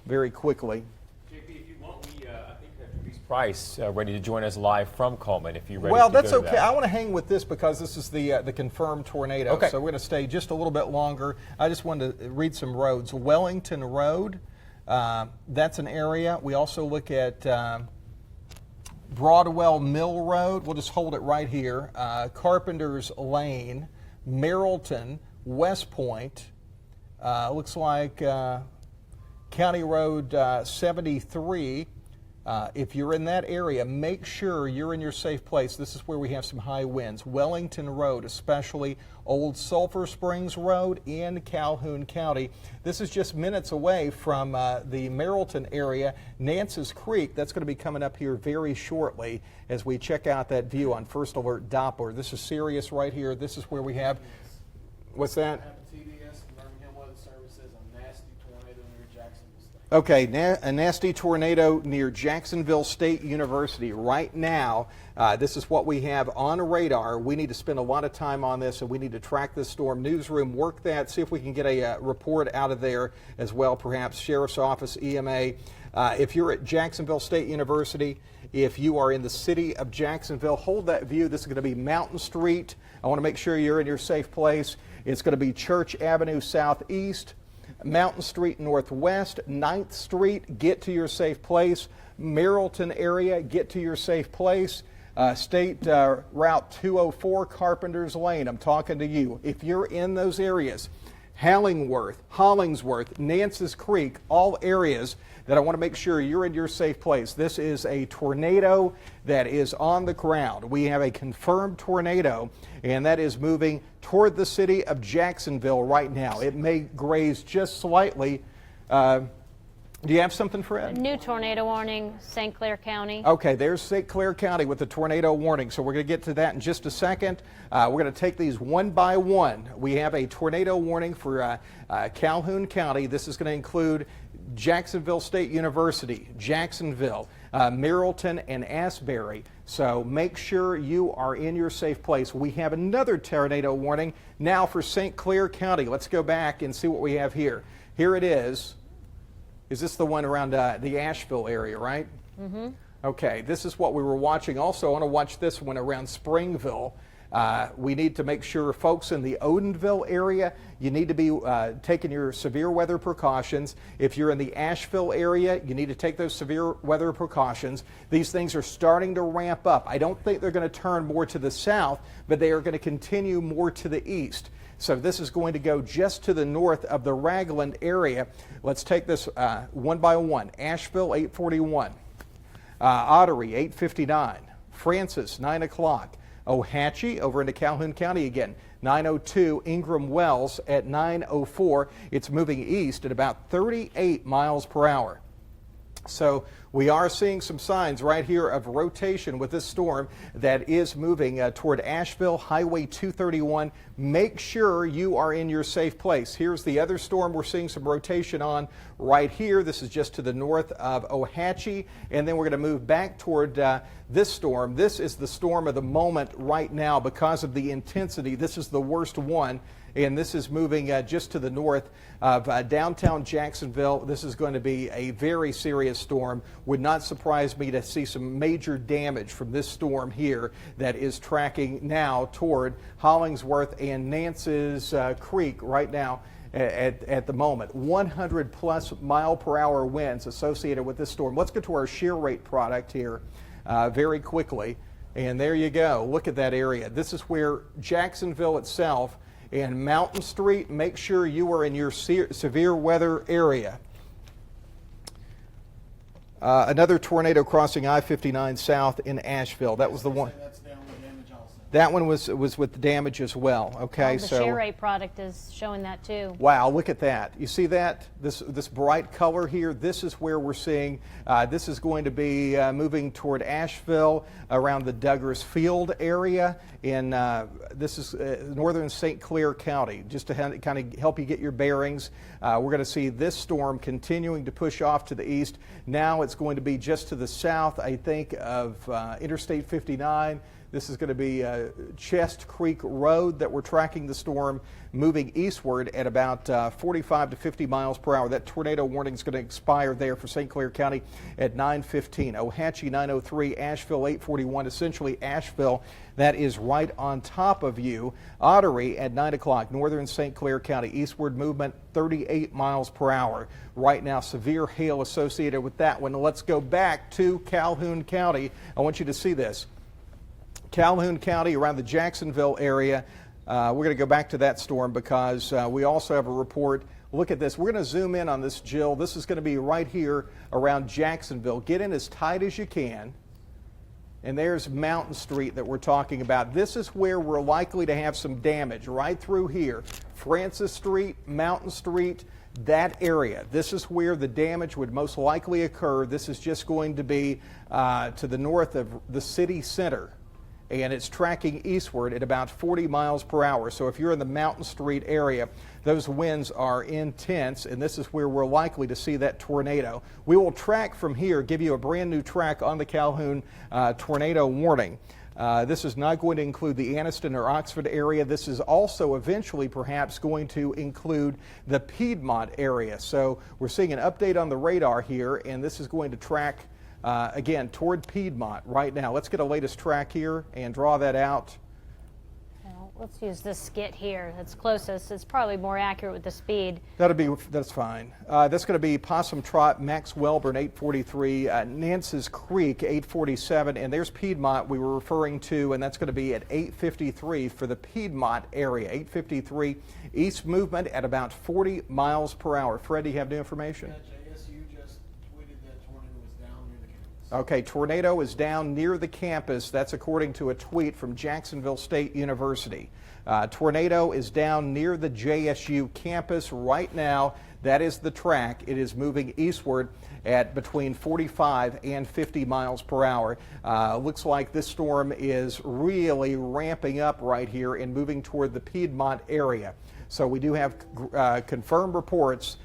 very quickly. JP, if you want, I think we have Denise Price ready to join us live from Coleman. If you're ready. Well, to that's go to okay. that. I want to hang with this because this is the confirmed tornado. Okay. So we're going to stay just a little bit longer. I just wanted to read some roads. Wellington Road, that's an area. We also look at Broadwell Mill Road, we'll just hold it right here, Carpenter's Lane, Merrillton, West Point, looks like County Road 73, If you're in that area, make sure you're in your safe place. This is where we have some high winds. Wellington Road, especially Old Sulphur Springs Road in Calhoun County. This is just minutes away from the Merrillton area. Nance's Creek, that's going to be coming up here very shortly as we check out that view on First Alert Doppler. This is serious right here. This is where we have, what's that? TDS, Birmingham Weather Service says a nasty tornado near Jacksonville State. Okay, a nasty tornado near Jacksonville State University. Right now, this is what we have on radar. We need to spend a lot of time on this, and we need to track this storm. Newsroom, work that, see if we can get a report out of there as well, perhaps Sheriff's Office, EMA. If you're at Jacksonville State University, if you are in the city of Jacksonville, hold that view. This is going to be Mountain Street. I want to make sure you're in your safe place. It's going to be Church Avenue Southeast, Mountain Street Northwest, 9th Street, get to your safe place. Merrillton area, get to your safe place. State Route 204, Carpenter's Lane, I'm talking to you. If you're in those areas, Hollingsworth, Nance's Creek, all areas that I want to make sure you're in your safe place. This is a tornado that is on the ground. We have a confirmed tornado, and that is moving toward the city of Jacksonville right now. It may graze just slightly. Do you have something, Fred? New tornado warning, St. Clair County. Okay, there's St. Clair County with the tornado warning. So we're going to get to that in just a second. We're going to take these one by one. We have a tornado warning for Calhoun County. This is going to include Jacksonville State University, Jacksonville, Merrillton, and Asbury. So make sure you are in your safe place. We have another tornado warning now for St. Clair County. Let's go back and see what we have here. Here it is. Is this the one around the Asheville area, right? Mm-hmm. Okay, this is what we were watching. Also, I want to watch this one around Springville. We need to make sure folks in the Odenville area, you need to be taking your severe weather precautions. If you're in the Asheville area, you need to take those severe weather precautions. These things are starting to ramp up. I don't think they're going to turn more to the south, but they are going to continue more to the east. So this is going to go just to the north of the Ragland area. Let's take this one by one. Asheville, 841. Otteri, 859. Francis, 9 o'clock. Hacci over into Calhoun County again, 902. Ingram Wells at 904. It's moving east at about 38 miles per hour. So we are seeing some signs right here of rotation with this storm that is moving toward Asheville Highway 231. Make sure you are in your safe place. Here's the other storm we're seeing some rotation on right here. This is just to the north of Hacci, and then we're going to move back toward this storm. This is the storm of the moment right now because of the intensity. This is the worst one. And this is moving just to the north of downtown Jacksonville. This is going to be a very serious storm. Would not surprise me to see some major damage from this storm here that is tracking now toward Hollingsworth and Nance's Creek right now at the moment. 100 plus mile per hour winds associated with this storm. Let's get to our shear rate product here very quickly. And there you go. Look at that area. This is where Jacksonville itself and Mountain Street, make sure you are in your severe weather area. Another tornado crossing I-59 south in Asheville. That was the one. That's down with damage also. That one was with damage as well. Okay, The shear rate product is showing that too. Wow, look at that. You see that? This bright color here, this is where we're seeing, this is going to be moving toward Asheville around the Douglas Field area. This is northern St. Clair County, just to kind of help you get your bearings. We're going to see this storm continuing to push off to the east. Now it's going to be just to the south, I think, of Interstate 59. This is going to be Chest Creek Road that we're tracking the storm moving eastward at about 45 to 50 miles per hour. That tornado warning is going to expire there for St. Clair County at 9:15. Hacci 903, Asheville 841. Essentially Asheville, that is right on top of you. Otteri at 9 o'clock, northern St. Clair County. Eastward movement 38 miles per hour. Right now, severe hail associated with that one. Let's go back to Calhoun County. I want you to see this. Calhoun County around the Jacksonville area. We're going to go back to that storm because we also have a report Look at this. We're going to zoom in on this, Jill. This is going to be right here around Jacksonville. Get in as tight as you can. And there's Mountain Street that we're talking about. This is where we're likely to have some damage, right through here. Francis Street, Mountain Street, that area. This is where the damage would most likely occur. This is just going to be to the north of the city center. And it's tracking eastward at about 40 miles per hour. So if you're in the Mountain Street area, those winds are intense, and this is where we're likely to see that tornado. We will track from here, give you a brand new track on the Calhoun tornado warning. This is not going to include the Anniston or Oxford area. This is also eventually perhaps going to include the Piedmont area. So we're seeing an update on the radar here, and this is going to track again toward Piedmont right now. Let's get a latest track here and draw that out. Well, let's use this skit here. That's closest. It's probably more accurate with the speed. That's fine. That's going to be Possum Trot, Max Welborn 843, Nance's Creek 847, and there's Piedmont we were referring to, and that's going to be at 853 for the Piedmont area. 853 east movement at about 40 miles per hour. Fred, do you have new information? JSU just tweeted that tornado was down near the campus. Okay, tornado is down near the campus. That's according to a tweet from Jacksonville State University. Tornado is down near the JSU campus right now. That is the track. It is moving eastward at between 45 and 50 miles per hour. Looks like this storm is really ramping up right here and moving toward the Piedmont area. So we do have confirmed reports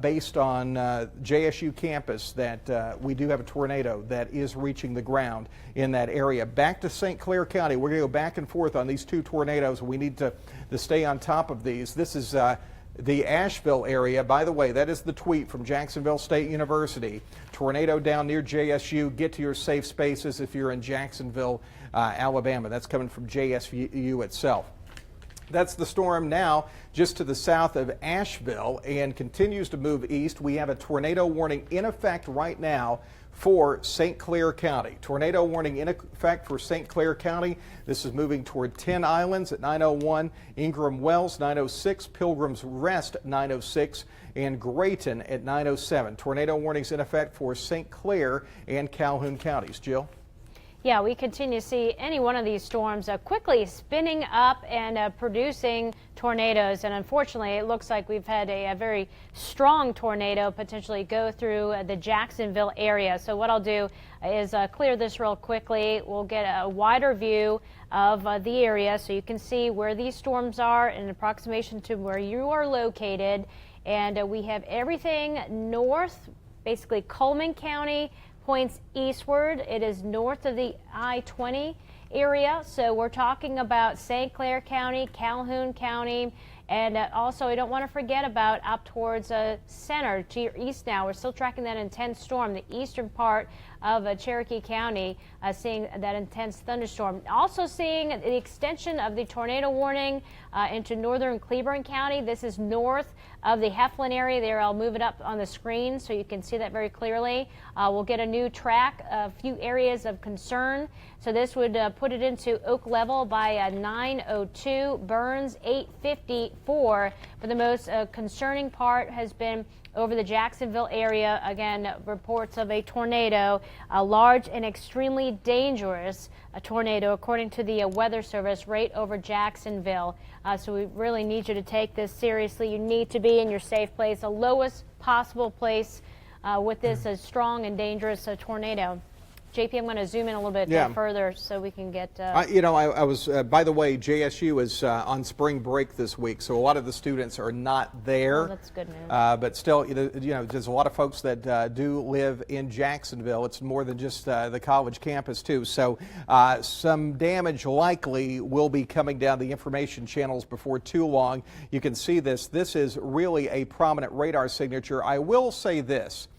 based on JSU campus that we do have a tornado that is reaching the ground in that area. Back to St. Clair County. We're going to go back and forth on these two tornadoes. We need to stay on top of these. This is the Asheville area. By the way, that is the tweet from Jacksonville State University. Tornado down near JSU. Get to your safe spaces if you're in Jacksonville, Alabama. That's coming from JSU itself. That's the storm now just to the south of Asheville and continues to move east. We have a tornado warning in effect right now for St. Clair County. Tornado warning in effect for St. Clair County. This is moving toward 10 Islands at 901, Ingram Wells 906, Pilgrim's Rest 906, and Grayton at 907. Tornado warnings in effect for St. Clair and Calhoun counties. Jill? Yeah, we continue to see any one of these storms quickly spinning up and producing tornadoes. And unfortunately, it looks like we've had a very strong tornado potentially go through the Jacksonville area. So what I'll do is clear this real quickly. We'll get a wider view of the area so you can see where these storms are in approximation to where you are located. And we have everything north, basically Coleman County, points eastward. It is north of the I-20 area, so we're talking about St. Clair County, Calhoun County, and also I don't want to forget about up towards center to your east now. We're still tracking that intense storm, the eastern part of Cherokee County, seeing that intense thunderstorm. Also seeing the extension of the tornado warning into northern Cleburne County. This is north of the Heflin area there. I'll move it up on the screen so you can see that very clearly. We'll get a new track, a few areas of concern. So this would put it into Oak Level by 902, Burns 854. But the most concerning part has been over the Jacksonville area. Again, reports of a tornado, a large and extremely dangerous tornado, according to the Weather Service, right over Jacksonville. So we really need you to take this seriously. You need to be in your safe place, the lowest possible place with this strong and dangerous tornado. JP, I'm going to zoom in a little bit further so we can get... I was, by the way, JSU is on spring break this week, so a lot of the students are not there. Oh, that's good news. But still, there's a lot of folks that do live in Jacksonville. It's more than just the college campus, too. So some damage likely will be coming down the information channels before too long. You can see this. This is really a prominent radar signature. I will say this.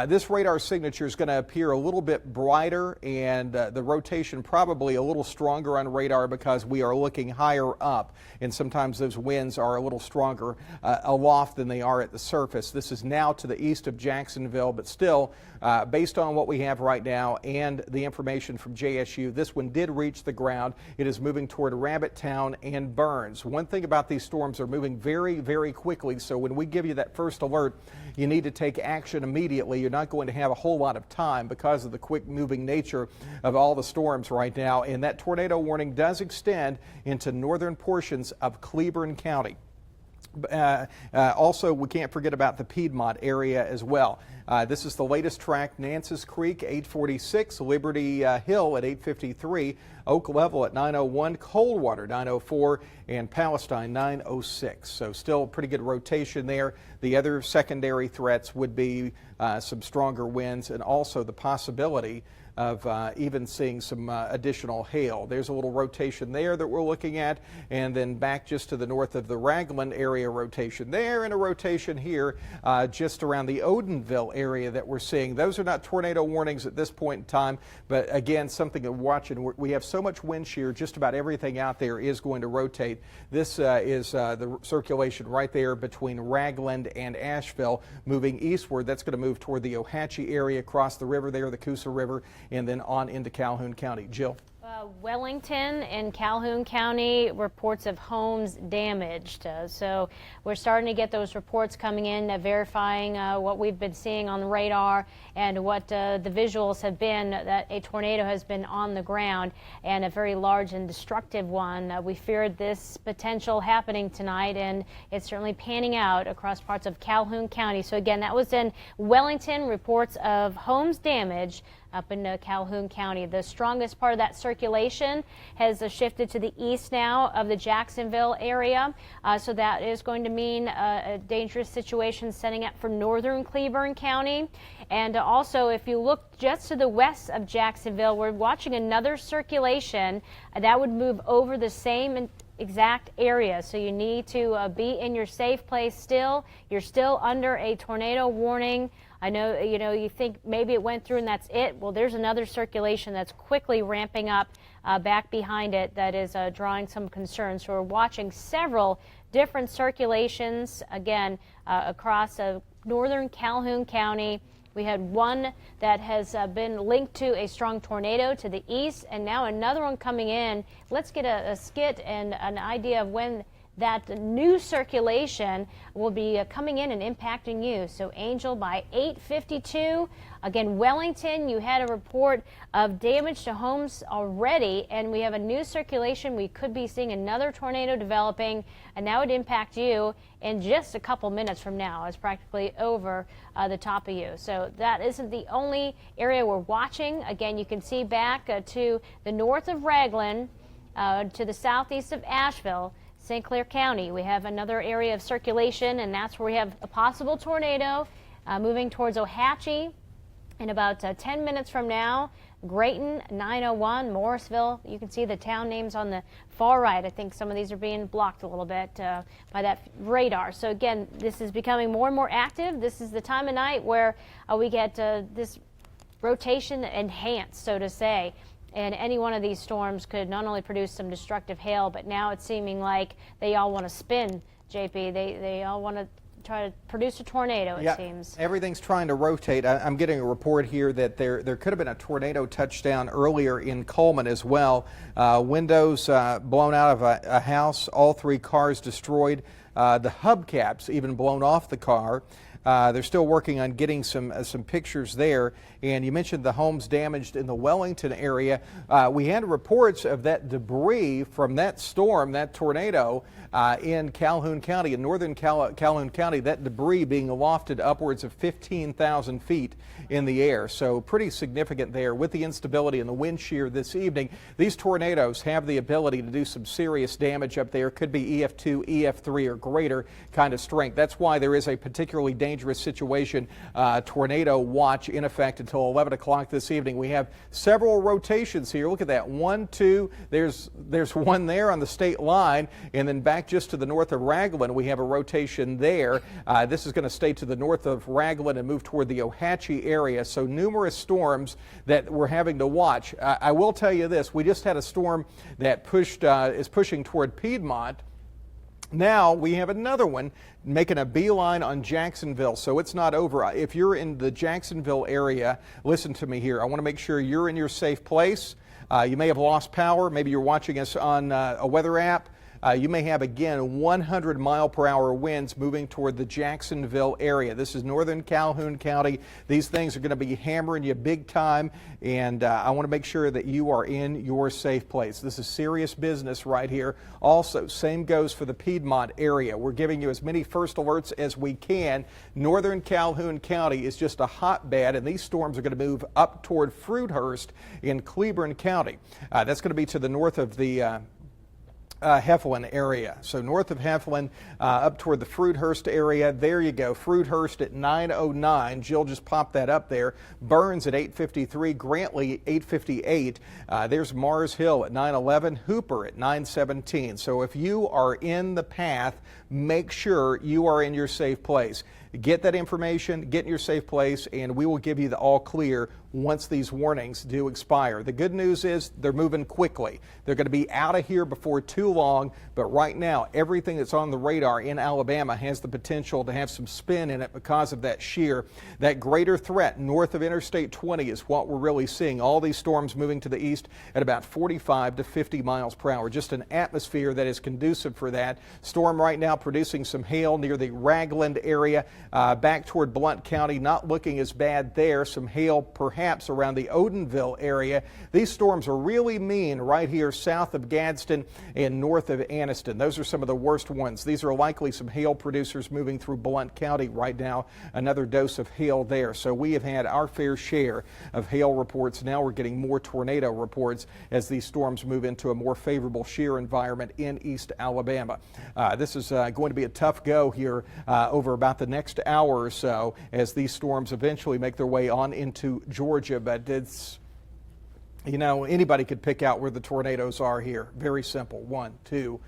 This radar signature is going to appear a little bit brighter, and the rotation probably a little stronger on radar because we are looking higher up, and sometimes those winds are a little stronger aloft than they are at the surface. This is now to the east of Jacksonville, but still, based on what we have right now and the information from JSU, this one did reach the ground. It is moving toward Rabbittown and Burns. One thing about these storms are moving very, very quickly, so when we give you that first alert, you need to take action immediately. You're not going to have a whole lot of time because of the quick moving nature of all the storms right now, and that tornado warning does extend into northern portions of Cleburne County. Also, we can't forget about the Piedmont area as well. This is the latest track: Nances Creek 846, Liberty Hill at 853, Oak Level at 901, Coldwater 904, and Palestine 906. So still pretty good rotation there. The other secondary threats would be some stronger winds and also the possibility of even seeing some additional hail. There's a little rotation there that we're looking at, and then back just to the north of the Ragland area, rotation there, and a rotation here just around the Odenville area that we're seeing. Those are not tornado warnings at this point in time, but again, something to watch. And we have so much wind shear, just about everything out there is going to rotate. This is the circulation right there between Ragland and Asheville moving eastward. That's going to move toward the Hacci area, across the river there, the Coosa River, and then on into Calhoun County. Jill? Wellington and Calhoun County, reports of homes damaged. So we're starting to get those reports coming in, verifying what we've been seeing on the radar and what the visuals have been, that a tornado has been on the ground, and a very large and destructive one. We feared this potential happening tonight, and it's certainly panning out across parts of Calhoun County. So again, that was in Wellington, reports of homes damaged up in Calhoun County. The strongest part of that circulation has shifted to the east now of the Jacksonville area. So that is going to mean a dangerous situation setting up for northern Cleburne County. And also, if you look just to the west of Jacksonville, we're watching another circulation that would move over the same exact area. So you need to be in your safe place still. You're still under a tornado warning. I know, you think maybe it went through and that's it. Well, there's another circulation that's quickly ramping up back behind it that is drawing some concern. So we're watching several different circulations, again, across northern Calhoun County. We had one that has been linked to a strong tornado to the east, and now another one coming in. Let's get a skit and an idea of when that new circulation will be coming in and impacting you. So Angel, by 8:52, again, Wellington, you had a report of damage to homes already, and we have a new circulation. We could be seeing another tornado developing, and that would impact you in just a couple minutes from now. It's practically over the top of you. So that isn't the only area we're watching. Again, you can see back to the north of Ragland, to the southeast of Asheville, St. Clair County. We have another area of circulation, and that's where we have a possible tornado moving towards Hacci in about 10 minutes from now. Grayton, 901, Morrisville. You can see the town names on the far right. I think some of these are being blocked a little bit by that radar. So again, this is becoming more and more active. This is the time of night where we get this rotation enhanced, so to say. And any one of these storms could not only produce some destructive hail, but now it's seeming like they all want to spin, JP. They all want to try to produce a tornado, it seems. Everything's trying to rotate. I'm getting a report here that there could have been a tornado touchdown earlier in Coleman as well. Windows blown out of a house, all 3 cars destroyed. The hubcaps even blown off the car. They're still working on getting some pictures there. And you mentioned the homes damaged in the Wellington area. We had reports of that debris from that storm, that tornado, in Calhoun County, in northern Calhoun County, that debris being lofted upwards of 15,000 feet in the air. So pretty significant there. With the instability and the wind shear this evening, these tornadoes have the ability to do some serious damage up there. Could be EF2, EF3 or greater kind of strength. That's why there is a particularly dangerous dangerous situation tornado watch in effect until 11 o'clock this evening. We have several rotations here. Look at that. 1, 2, there's one there on the state line, and then back just to the north of Ragland, we have a rotation there. This is going to stay to the north of Ragland and move toward the Hacci area. So numerous storms that we're having to watch. I will tell you this, we just had a storm that is pushing toward Piedmont. Now we have another one making a beeline on Jacksonville, so it's not over. If you're in the Jacksonville area, listen to me here. I want to make sure you're in your safe place. You may have lost power. Maybe you're watching us on a weather app. You may have, again, 100-mile-per-hour winds moving toward the Jacksonville area. This is northern Calhoun County. These things are going to be hammering you big time, and I want to make sure that you are in your safe place. This is serious business right here. Also, same goes for the Piedmont area. We're giving you as many first alerts as we can. Northern Calhoun County is just a hotbed, and these storms are going to move up toward Fruithurst in Cleburne County. That's going to be to the north of the Heflin area. So north of Heflin, up toward the Fruithurst area. There you go. Fruithurst at 9:09. Jill just popped that up there. Burns at 8:53. Grantley 8:58. There's Mars Hill at 9:11. Hooper at 9:17. So if you are in the path, make sure you are in your safe place. Get that information, get in your safe place, and we will give you the all clear once these warnings do expire. The good news is they're moving quickly. They're going to be out of here before too long, but right now everything that's on the radar in Alabama has the potential to have some spin in it because of that shear. That greater threat north of Interstate 20 is what we're really seeing. All these storms moving to the east at about 45 to 50 miles per hour. Just an atmosphere that is conducive for that. Storm right now producing some hail near the Ragland area. Back toward Blount County, not looking as bad there. Some hail perhaps around the Odenville area. These storms are really mean right here south of Gadsden and north of Anniston. Those are some of the worst ones. These are likely some hail producers moving through Blount County right now. Another dose of hail there. So we have had our fair share of hail reports. Now we're getting more tornado reports as these storms move into a more favorable shear environment in East Alabama. This is going to be a tough go here over about the next hour or so as these storms eventually make their way on into Georgia. But it's, you know, anybody could pick out where the tornadoes are here. Very simple. 1, 2.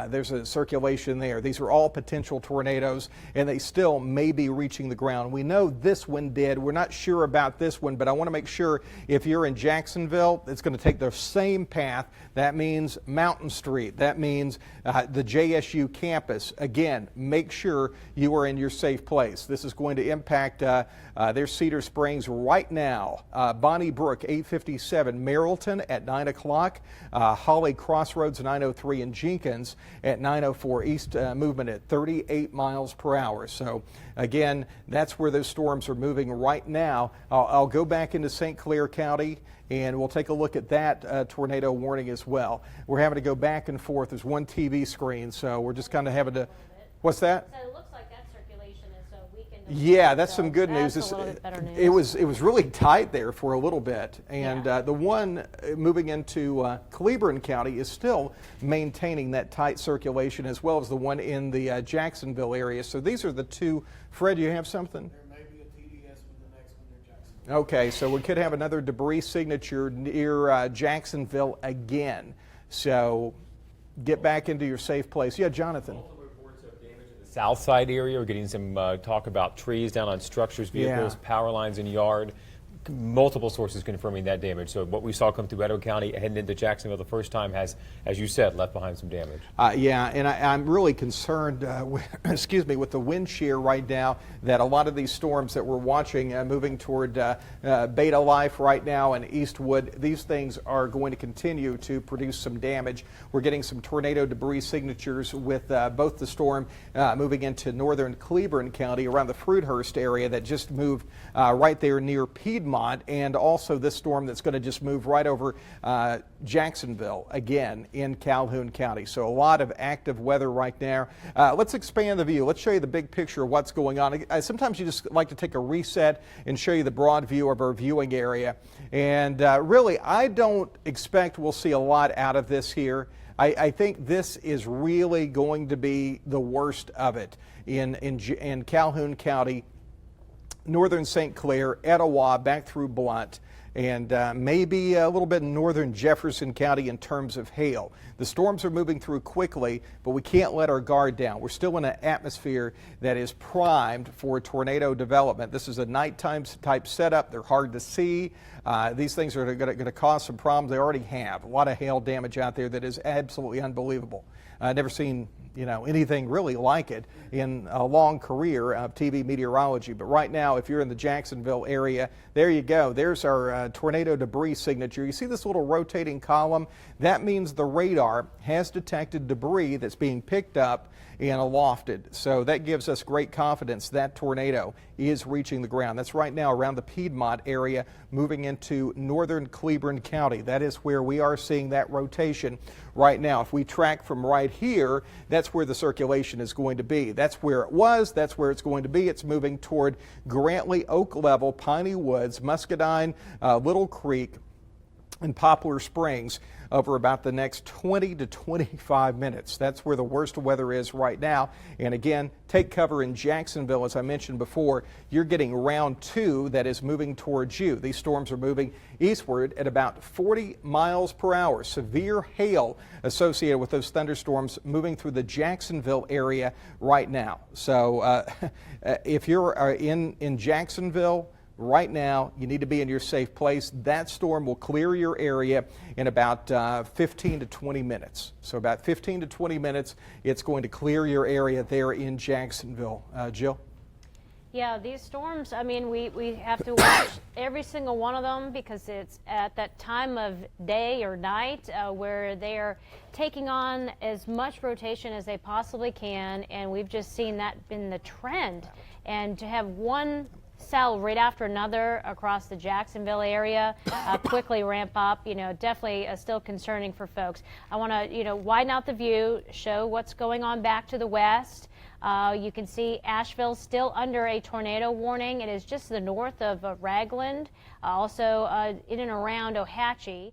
There's a circulation there. These are all potential tornadoes, and they still may be reaching the ground. We know this one did. We're not sure about this one, but I want to make sure if you're in Jacksonville, it's going to take the same path. That means Mountain Street. That means the JSU campus. Again, make sure you are in your safe place. This is going to impact their Cedar Springs right now. Bonnie Brook, 8:57. Merrillton at 9 o'clock. Holly Crossroads, 9:03. And Jenkins at 9:04. East movement at 38 miles per hour. So again, that's where those storms are moving right now. I'll go back into St. Clair County and we'll take a look at that tornado warning as well. We're having to go back and forth. There's one TV screen, so we're just kind of having to. What's that? So it looks like that circulation is weakened. Yeah, that's some good news. That's a little bit better news. It was really tight there for a little bit, and the one moving into Cleburne County is still maintaining that tight circulation, as well as the one in the Jacksonville area. So these are the two. Fred, you have something? There may be a TDS with the next one near Jacksonville. Okay, so we could have another debris signature near Jacksonville again. So get back into your safe place. Yeah, Jonathan. South side area, we're getting some talk about trees down on structures, vehicles, power lines in yard. Multiple sources confirming that damage. So what we saw come through Edwards County heading into Jacksonville the first time has, as you said, left behind some damage. Yeah, and I'm really concerned with the wind shear right now, that a lot of these storms that we're watching moving toward Beta Life right now and Eastwood, these things are going to continue to produce some damage. We're getting some tornado debris signatures with both the storm moving into northern Cleburne County around the Fruithurst area that just moved right there near Piedmont Piedmont, and also this storm that's going to just move right over Jacksonville again in Calhoun County. So a lot of active weather right now. Let's expand the view. Let's show you the big picture of what's going on. Sometimes you just like to take a reset and show you the broad view of our viewing area. And really, I don't expect we'll see a lot out of this here. I think this is really going to be the worst of it in Calhoun County, northern St. Clair, Etowah, back through Blount, and maybe a little bit in northern Jefferson County in terms of hail. The storms are moving through quickly, but we can't let our guard down. We're still in an atmosphere that is primed for tornado development. This is a nighttime type setup. They're hard to see. These things are going to cause some problems. They already have a lot of hail damage out there that is absolutely unbelievable. I've never seen anything really like it in a long career of TV meteorology. But right now, if you're in the Jacksonville area, there you go. There's our tornado debris signature. You see this little rotating column? That means the radar has detected debris that's being picked up and alofted. So that gives us great confidence that tornado is reaching the ground. That's right now around the Piedmont area, moving into northern Cleburne County. That is where we are seeing that rotation right now. If we track from right here, that's where the circulation is going to be. That's where it was. That's where it's going to be. It's moving toward Grantley, Oak Level, Piney Woods, Muscadine, Little Creek, and Poplar Springs over about the next 20 to 25 minutes. That's where the worst weather is right now. And again, take cover in Jacksonville. As I mentioned before, you're getting round 2 that is moving towards you. These storms are moving eastward at about 40 miles per hour. Severe hail associated with those thunderstorms moving through the Jacksonville area right now. So if you're in Jacksonville, right now, you need to be in your safe place. That storm will clear your area in about 15 to 20 minutes. So about 15 to 20 minutes, it's going to clear your area there in Jacksonville. Jill? Yeah, these storms, I mean, we have to watch every single one of them because it's at that time of day or night where they are taking on as much rotation as they possibly can, and we've just seen that been the trend. And to have one cell right after another across the Jacksonville area quickly ramp up, definitely still concerning for folks. I want to, widen out the view, show what's going on back to the west. You can see Asheville still under a tornado warning. It is just to the north of Ragland, also in and around Hacci.